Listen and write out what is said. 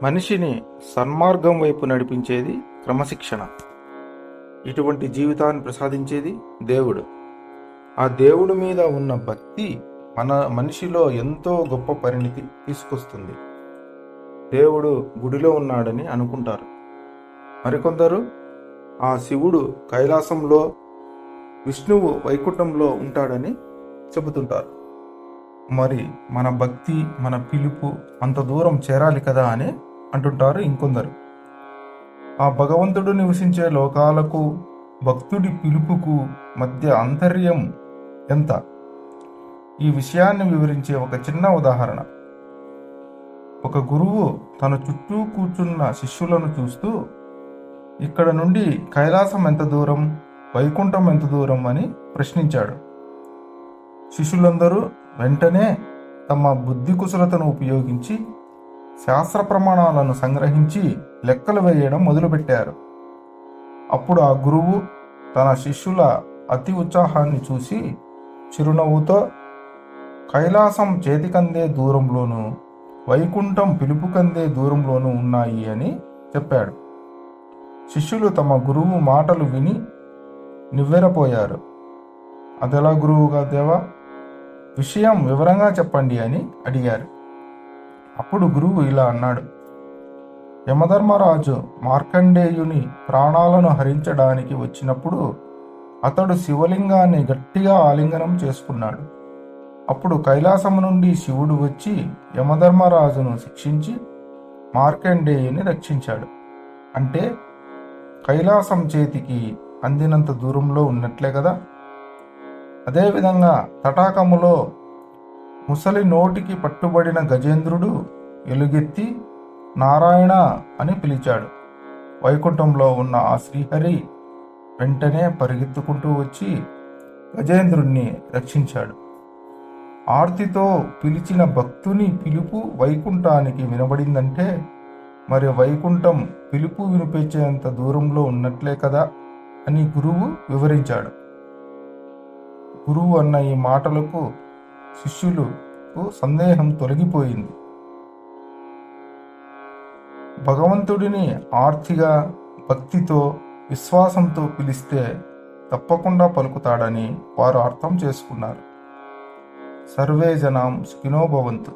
మనిషిని సన్మార్గం వైపు నడిపించేది క్రమశిక్షణ. ఇటువంటి జీవితాన్ని ప్రసాదించేది దేవుడు. ఆ దేవుడి మీద ఉన్న భక్తి మనిషిలో ఎంతో గొప్ప పరిణితి తీసుకొస్తుంది. దేవుడు గుడిలో ఉన్నాడని అనుకుంటారు. మరికొందరు ఆ శివుడు కైలాసంలో, విష్ణువు వైకుంఠంలో ఉంటాడని చెబుతుంటారు. మరి మన భక్తి, మన పిలుపు అంత దూరం చేరాలి కదా అని అంటుంటారు ఇంకొందరు. ఆ భగవంతుడు నివసించే లోకాలకు భక్తుడి పిలుపుకు మధ్య అంతర్యం ఎంత? ఈ విషయాన్ని వివరించే ఒక చిన్న ఉదాహరణ. ఒక గురువు తన చుట్టూ కూర్చున్న శిష్యులను చూస్తూ, ఇక్కడ నుండి కైలాసం ఎంత దూరం, వైకుంఠం ఎంత దూరం అని ప్రశ్నించాడు. శిష్యులందరూ వెంటనే తమ బుద్ధి కుశలతను ఉపయోగించి శాస్త్ర ప్రమాణాలను సంగ్రహించి లెక్కలు వేయడం మొదలుపెట్టారు. అప్పుడు ఆ గురువు తన శిష్యుల అతి ఉత్సాహాన్ని చూసి చిరునవ్వుతో, కైలాసం చేతికందే దూరంలోనూ, వైకుంఠం పిలుపుకందే దూరంలోనూ ఉన్నాయి అని చెప్పాడు. శిష్యులు తమ గురువు మాటలు విని నివ్వెరపోయారు. అదెలా గురువుగా దేవా, విషయం వివరంగా చెప్పండి అని అడిగారు. అప్పుడు గురువు ఇలా అన్నాడు: యమధర్మరాజు మార్కండేయుని ప్రాణాలను హరించడానికి వచ్చినప్పుడు అతడు శివలింగాన్ని గట్టిగా ఆలింగనం చేసుకున్నాడు. అప్పుడు కైలాసం నుండి శివుడు వచ్చి యమధర్మరాజును శిక్షించి మార్కండేయుని రక్షించాడు. అంటే కైలాసం చేతికి అందినంత దూరంలో ఉన్నట్లే కదా. అదేవిధంగా తటాకములో ముసలి నోటికి పట్టుబడిన గజేంద్రుడు ఎలుగెత్తి నారాయణ అని పిలిచాడు. వైకుంఠంలో ఉన్న ఆ శ్రీహరి వెంటనే పరిగెత్తుకుంటూ వచ్చి గజేంద్రుణ్ణి రక్షించాడు. ఆర్తితో పిలిచిన భక్తుని పిలుపు వైకుంఠానికి వినబడిందంటే మరి వైకుంఠం పిలుపు వినిపించేంత దూరంలో ఉన్నట్లే కదా అని గురువు వివరించాడు. గురువు అన్న ఈ మాటలకు శిష్యులకు సందేహం తొలగిపోయింది. భగవంతుడిని ఆర్తిగా, భక్తితో, విశ్వాసంతో పిలిస్తే తప్పకుండా పలుకుతాడని వారు అర్థం చేసుకున్నారు. సర్వే జనాం సుఖినో భవంతు.